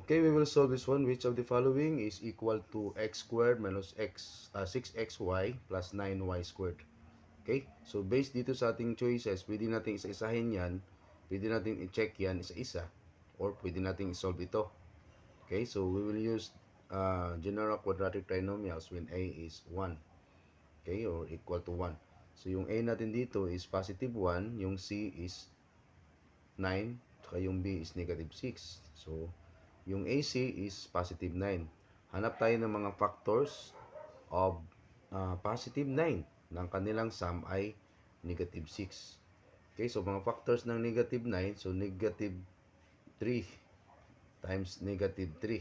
Okay, we will solve this one. Which of the following is equal to x squared minus 6xy plus 9y squared? Okay? So, based dito sa ating choices, pwede natin isa-isahin yan. Pwede natin i-check yan isa-isa. Or pwede natin i-solve ito. Okay? So, we will use general quadratic trinomials when a is 1. Okay? Or equal to 1. So, yung a natin dito is positive 1. Yung c is 9. Saka yung b is negative 6. So, yung AC is positive 9. Hanap tayo ng mga factors of positive 9. Ng kanilang sum ay negative 6. Okay, so mga factors ng negative 9, so negative 3 times negative 3.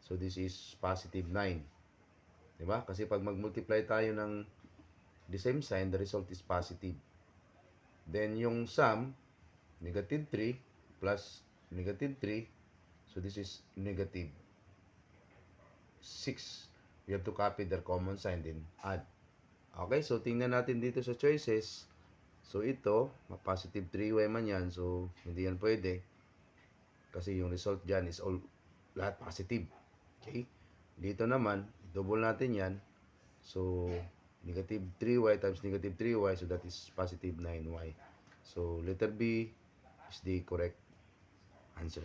So this is positive 9. Diba? Kasi pag mag-multiply tayo ng the same sign, the result is positive. Then yung sum, negative 3 plus negative 3. So this is negative 6. We have to copy their common sign, then add. Okay, so tingnan natin dito sa choices. So ito, positive 3y man yan. So hindi yan pwede. Kasi yung result dyan is all, lahat positive. Okay? Dito naman, double natin yan. So negative 3y times negative 3y. So that is positive 9y. So letter B is the correct answer.